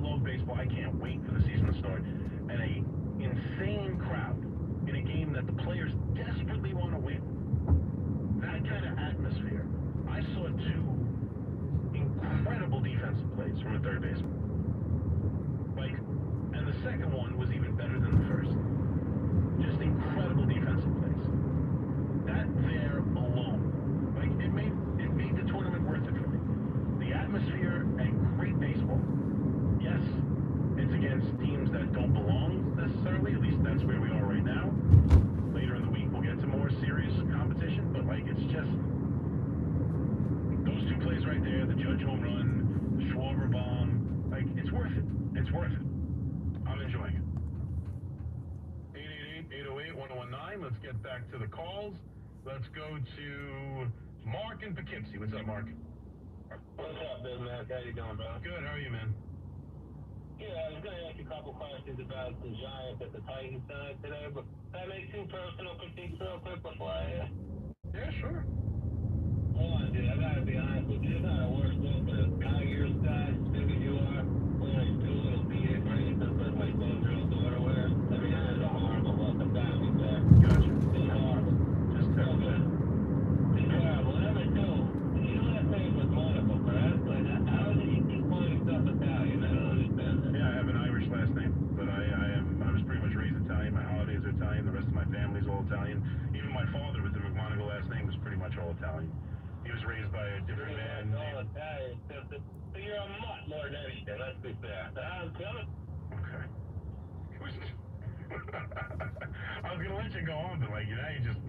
love baseball. I can't wait for the season to start. And a insane crowd in a game that the players desperately want to win. That kind of atmosphere. I saw two incredible defensive plays from a third baseman. And the second one was even better than the first. Just incredible defensive plays. That there alone, it made the tournament worth it for me. The atmosphere and great baseball. Yes, it's against teams that don't belong necessarily. At least that's where we are right now. Later in the week, we'll get to more serious competition. But it's just those two plays right there. The Judge home run, the Schwarber bomb. It's worth it. It's worth it. I'm enjoying it. 888-808-1019. Let's get back to the calls. Let's go to Mark in Poughkeepsie. What's up, Mark? What's up, Big Mac? How you doing, bro? Good. How are you, man? Yeah, I was going to ask you a couple questions about the Giants at the Titans tonight today, but can I make two personal critiques real quick before I... Yeah, sure. One, dude, I got to be honest with you. It's not a worse look for the Tigers guys, big as you are. Wearing two little beaded bracelets like my 12-year-old daughter wears. I mean, that is a horrible look. The family's there. Gotcha. It's horrible. Just terrible. It's terrible. Number two, you last name was Monaco, correct? How did you keep calling yourself Italian? I don't understand that. Yeah, I have an Irish last name, but I was pretty much raised Italian. My holidays are Italian. The rest of my family's all Italian. Even my father with the McMonagle last name was pretty much all Italian. He was raised by a different man. All Italian. So you're a mutt more than anything, let's be fair. Okay. I was gonna let you go on, but now you just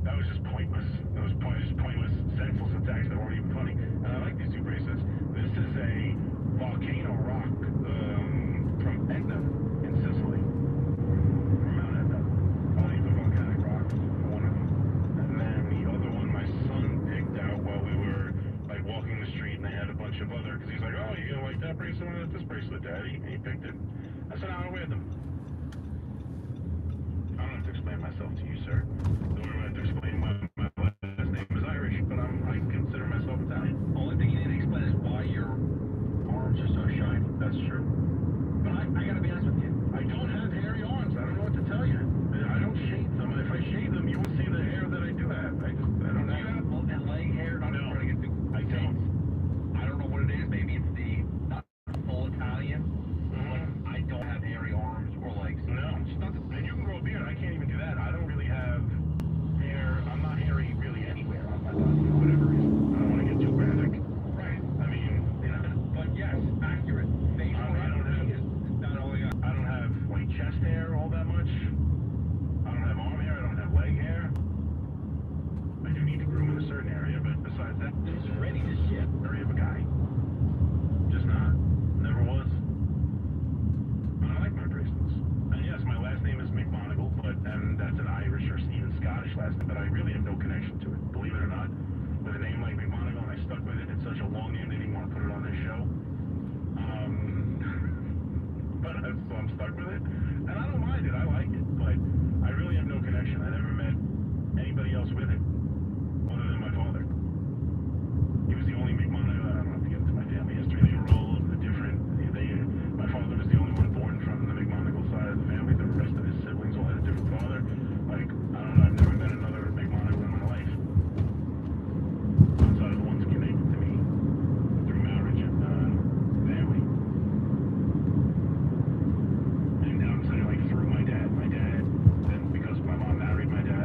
that was just pointless. That was just pointless, senseless attacks that weren't even funny. And I like these two bracelets. This is a volcano rock from Etna in Sicily. From Mount Etna. I'll leave the volcanic rock, one of them. And then the other one my son picked out while we were walking the street, and they had a bunch of other, because he's like, oh, you gonna like that bracelet? I like this bracelet, Daddy. And he picked it. I said, I don't wear them. I don't have to explain myself to you, sir. The only way I have to explain my last name is Irish, but I consider myself Italian. Only thing you need to explain is why your arms are so shiny. That's true. But I gotta be honest with you. I don't have hairy arms. I don't know what to tell you. I don't shave them. If I shave them, you will see the hair that I do have. I don't have. You have that leg hair? No, I don't. I don't know what it is. Maybe it's the not full Italian. Mm-hmm. I don't have hairy arms or legs. No. And you can grow a beard. I can't even do that. I don't really have hair. I'm not hairy really anywhere on my body for whatever reason. I don't want to get too graphic. Right. I mean, but yes, accurate. Facial hair is not only I don't have chest hair all that much. I don't have arm hair. I don't have leg hair. I do need to groom in a certain area, but besides that, It's ready to ship. very of a guy. Just not. Never was. And I like my bracelets. And yes, my last name is McMonagle, and that's an Irish or even Scottish last name, but I really have no connection to it. Believe it or not, with a name like McMonagle, and I stuck with it. It's such a long name, they didn't want to put it on this show. So I'm stuck with it. And I don't mind it. I like it. But I really have no connection. I never met anybody else with it other than my father. He was the only McMonagle. I don't have to get into my family history. They were all the different. My father was the only one born from the McMonagle side of the family. The rest of his siblings all had a different father. I don't know. I've never met another McMonagle in my life. Outside of the ones connected to me through marriage and family. And now I'm saying through my dad. My dad, then because my mom married my dad.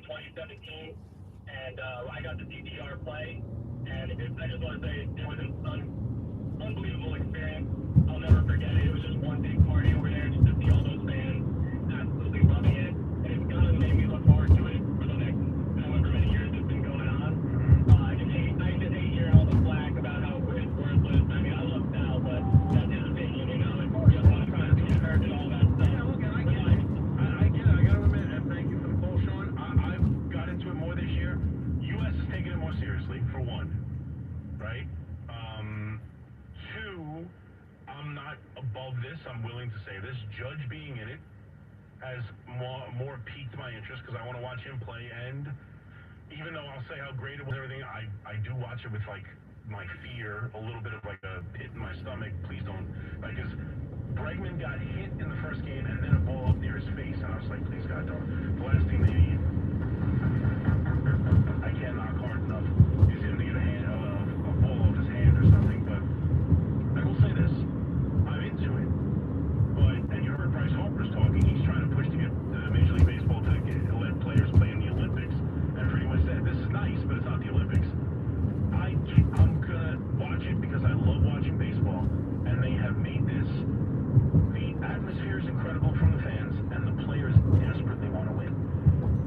2017, and I got the DTR play, and I just want to say it was an unbelievable experience. I'll never forget it. It was just one big party over there, just to see all those fans absolutely loving it, and it's kind of made me look forward to it for the next however many years it's been going on. I just hate hearing all the flack about how it's worthless. I mean, I love Sal, but that's his opinion, you know, and just not trying to get hurt and all that stuff. Yeah, look, I get it. I get it. I got to admit, and thank you for the poll, Sean. I've got into it more this year. U.S. is taking it more seriously, for one, right? Two, I'm not above this. I'm willing to say this. Judge being in it has more piqued my interest because I want to watch him play. And even though I'll say how great it was and everything, I do watch it with, like, my fear, a little bit of, like, a pit in my stomach. Please don't, like, because Bregman got hit in the first game and then a ball up near his face, and I was like, please, God, don't. The last thing they need, I can't knock hard enough, is him to get a ball off his hand or something. But I will say this, I'm into it. But, and you heard Bryce Harper's talking, he's trying to push to get Major League Baseball to let players play in the Olympics, and pretty much said, this is nice, but it's not the Olympics. I'm gonna watch it because I love watching baseball, and they have made this. The atmosphere is incredible from the fans, and the players desperately want to win.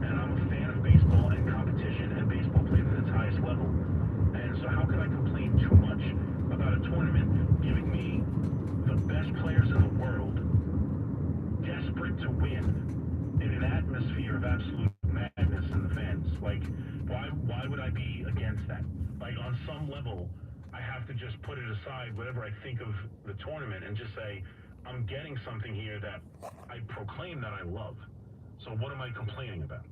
And I'm a fan of baseball and competition, and baseball played at its highest level. And so how could I complain too much about a tournament giving me the best players in the world desperate to win in an atmosphere of absolute madness in the fans? Like, why would I be against that? Like, on some level, I have to just put it aside, whatever I think of the tournament, and just say, I'm getting something here that I proclaim that I love. So what am I complaining about?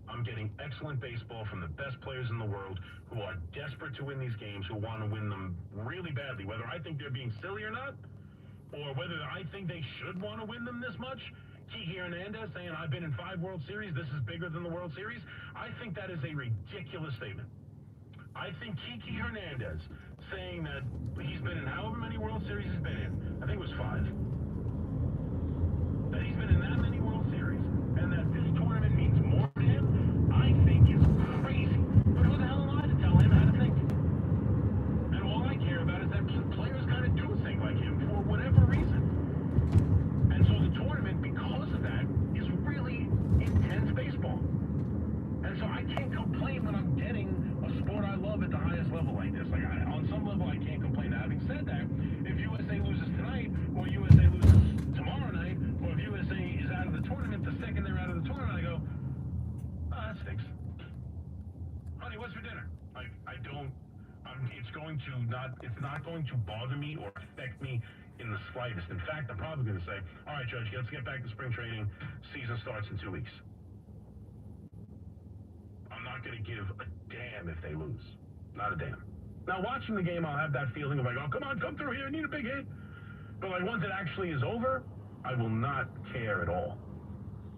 I'm getting excellent baseball from the best players in the world who are desperate to win these games, who want to win them really badly, whether I think they're being silly or not, or whether I think they should want to win them this much. Kiki Hernandez saying, I've been in 5 World Series, this is bigger than the World Series. I think that is a ridiculous statement. I think Kiki Hernandez saying that he's been in however many World Series he's been in, I think it was 5, that he's been in that many World Series, and that this tournament means more to him, I think is crazy. But who the hell am I to tell him how to think? And all I care about is that players kind of do think like him for whatever reason. And so the tournament, because of that, is really intense baseball. And so I can't complain when I'm getting a sport I love at the highest level like this. Like, on some level, I can't complain. Now, having said that, if USA loses tonight, or USA loses tomorrow night, or if USA is out of the tournament, the second they're out of the tournament, I go, oh, that stinks. Honey, what's for dinner? Like, it's not going to bother me or affect me in the slightest. In fact, I'm probably going to say, all right, Judge, let's get back to spring training. Season starts in 2 weeks. I'm not going to give a damn if they lose. Not a damn. Now, watching the game, I'll have that feeling of like, oh, come on, come through here, I need a big hit. But like, once it actually is over, I will not care at all.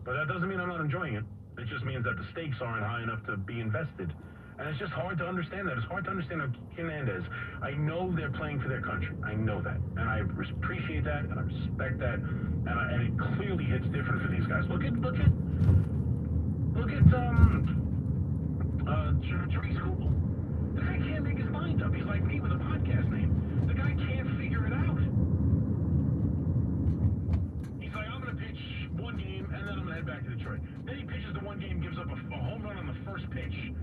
But that doesn't mean I'm not enjoying it. It just means that the stakes aren't high enough to be invested. And it's just hard to understand that. It's hard to understand how Hernandez. I know they're playing for their country. I know that. And I appreciate that, and I respect that. And it clearly hits different for these guys. Look at Therese Kugel. The guy can't make his mind up. He's like me with a podcast name. The guy can't figure it out. He's like, I'm going to pitch one game, and then I'm going to head back to Detroit. Then he pitches the one game, gives up a home run on the first pitch,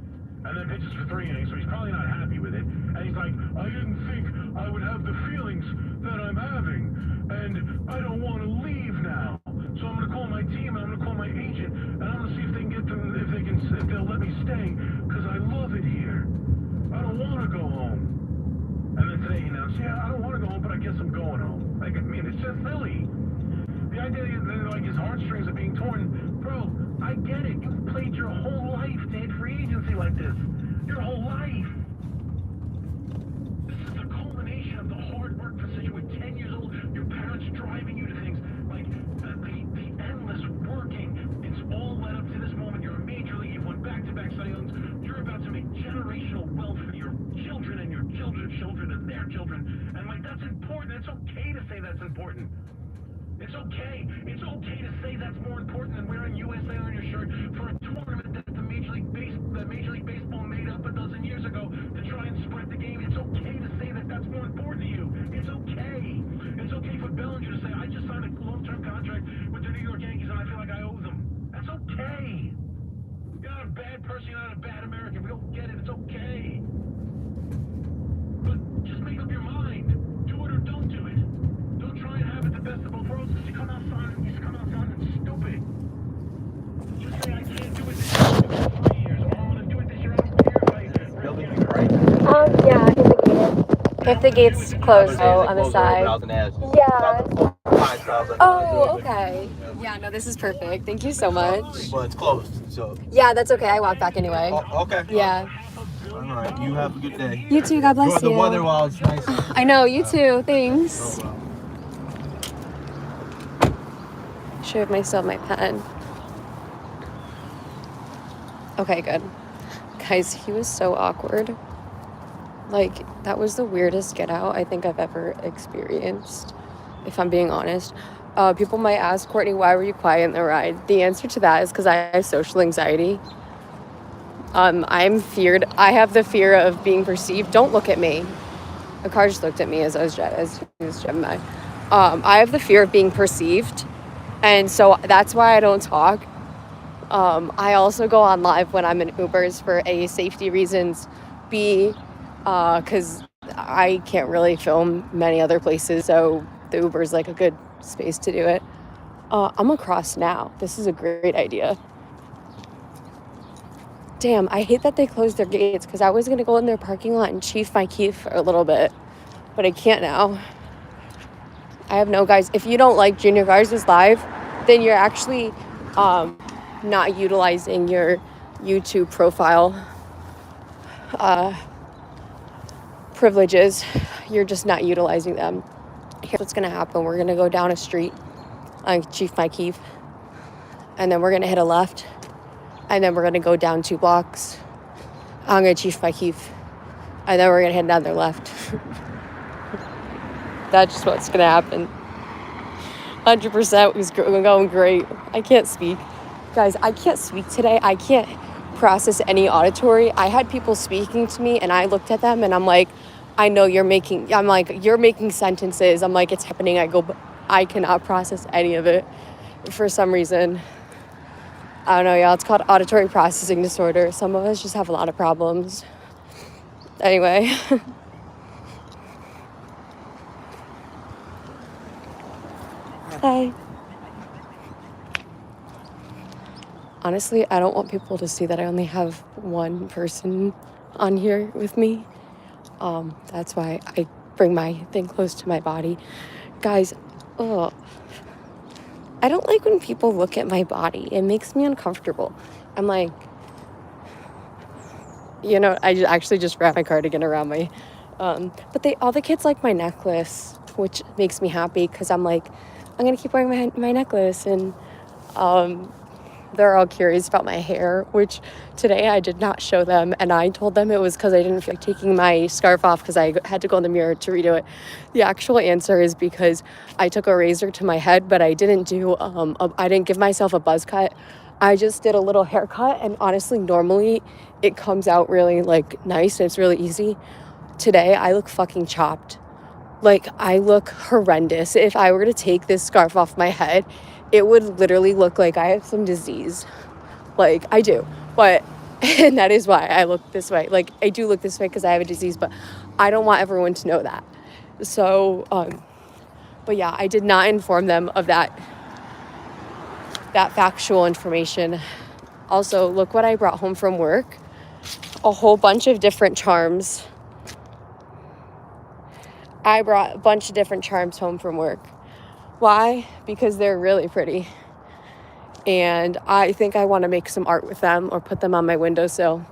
and then pitches for 3 innings, so he's probably not happy with it. And he's like, I didn't think I would have the feelings that I'm having, and I don't want to leave now. So I'm going to call my team, and I'm going to call my agent, and I'm going to see if they can get them, if they'll let me stay, because I love it here. I don't want to go home. And then today he announced, yeah, I don't want to go home, but I guess I'm going home. Like, I mean, it's just silly. The idea that, like, his heartstrings are being torn, bro, I get it. You've played your whole life to hit free agency like this. Your whole life. This is the culmination of the hard work for since you were 10 years old. Your parents driving you to things. Like, the endless working. It's all led up to this moment. You're a major league. You've won back-to-back Cy Youngs. You're about to make generational wealth for your children and your children's children and their children. And, like, that's important. It's okay to say that's important. It's okay. It's okay to say that's more important than wearing USA on your shirt for a tournament that the Major League Baseball made up a dozen years ago to try and spread the game. It's okay to say that that's more important to you. It's okay. It's okay for Bellinger to say, I just signed a long-term contract with the New York Yankees and I feel like I owe them. That's okay. You're not a bad person. You're not a bad American. We don't get it. It's okay. But just make up your mind. Do it or don't do it. Don't try and have it the best of both worlds because you come out sounding stupid. Just say I can't do it this year. I'll do it in 3 years. Or I want to do it this year. I don't care if I Building you right. Yeah, if the gate's closed though on the side. Yeah. Oh, okay. Yeah, no, this is perfect. Thank you so much. Well, it's closed, so. Yeah, that's okay. I walk back anyway. Oh, okay. Yeah. All right. You have a good day. You too. God bless Enjoy you. the weather while it's nice. I know. You too. Thanks. No problem. Should have still my pen. Okay, good. Guys, he was so awkward. Like, that was the weirdest get out I think I've ever experienced, if I'm being honest. People might ask, Courtney, why were you quiet in the ride? The answer to that is because I have social anxiety. I have the fear of being perceived. Don't look at me. A car just looked at me as he was Gemini. I have the fear of being perceived, and so that's why I don't talk. I also go on live when I'm in Ubers for A, safety reasons, B, because I can't really film many other places, so the Uber is like a good space to do it. I'm across now. This is a great idea. Damn, I hate that they closed their gates because I was going to go in their parking lot and chief my key for a little bit, but I can't now. I have no guys. If you don't like Junior Garza's live, then you're actually not utilizing your YouTube profile privileges. You're just not utilizing them. Here's what's going to happen. We're going to go down a street on Chief Mike Heath, and then we're going to hit a left, and then we're going to go down 2 blocks. I'm going to Chief Mike Heath, and then we're going to hit another left. That's just what's going to happen. 100% was going great. I can't speak. Guys, I can't speak today. I can't process any auditory. I had people speaking to me, and I looked at them, and I'm like, I know you're making sentences. I'm like, it's happening. I go, but I cannot process any of it for some reason. I don't know, y'all. It's called auditory processing disorder. Some of us just have a lot of problems. Anyway. Hi. Honestly, I don't want people to see that I only have one person on here with me. That's why I bring my thing close to my body. Guys, I don't like when people look at my body. It makes me uncomfortable. I'm like, I actually just wrapped my cardigan around my, but all the kids like my necklace, which makes me happy because I'm like, I'm going to keep wearing my necklace. And they're all curious about my hair, which today I did not show them. And I told them it was because I didn't feel like taking my scarf off because I had to go in the mirror to redo it. The actual answer is because I took a razor to my head, but I didn't do, I didn't give myself a buzz cut. I just did a little haircut. And honestly, normally it comes out really like nice. And it's really easy. Today I look fucking chopped. Like, I look horrendous. If I were to take this scarf off my head, it would literally look like I have some disease. Like, I do. But, and that is why I look this way. Like, I do look this way because I have a disease, but I don't want everyone to know that. So, but yeah, I did not inform them of that factual information. Also, look what I brought home from work. A whole bunch of different charms. I brought a bunch of different charms home from work. Why? Because they're really pretty. And I think I want to make some art with them or put them on my windowsill.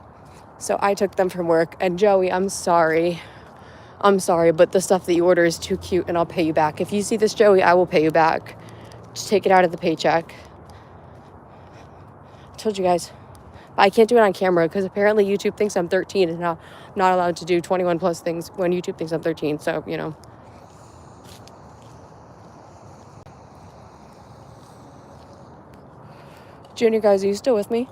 So I took them from work. And Joey, I'm sorry, but the stuff that you order is too cute and I'll pay you back. If you see this, Joey, I will pay you back. Just take it out of the paycheck. I told you guys. But I can't do it on camera because apparently YouTube thinks I'm 13 and now I'm not allowed to do 21 plus things when YouTube thinks I'm 13. So, Junior guys, are you still with me?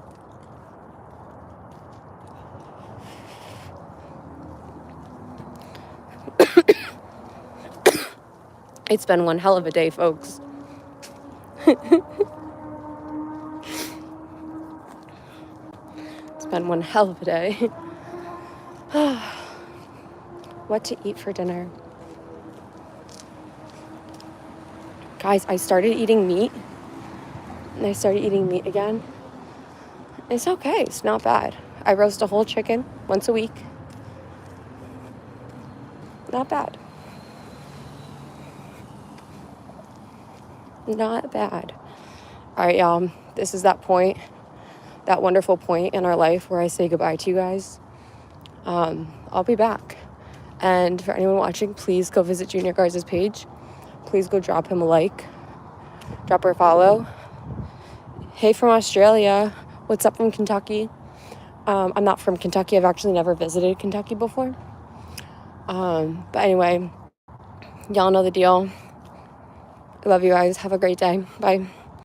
It's been one hell of a day, folks. It's been one hell of a day. What to eat for dinner? Guys, I started eating meat. And I started eating meat again. It's okay. It's not bad. I roast a whole chicken once a week. Not bad. Not bad. All right, y'all. This is that point, that wonderful point in our life where I say goodbye to you guys. I'll be back. And for anyone watching, please go visit Junior Garza's page. Please go drop him a like. Drop her a follow. Hey from Australia. What's up from Kentucky? I'm not from Kentucky. I've actually never visited Kentucky before. But anyway, y'all know the deal. I love you guys. Have a great day. Bye.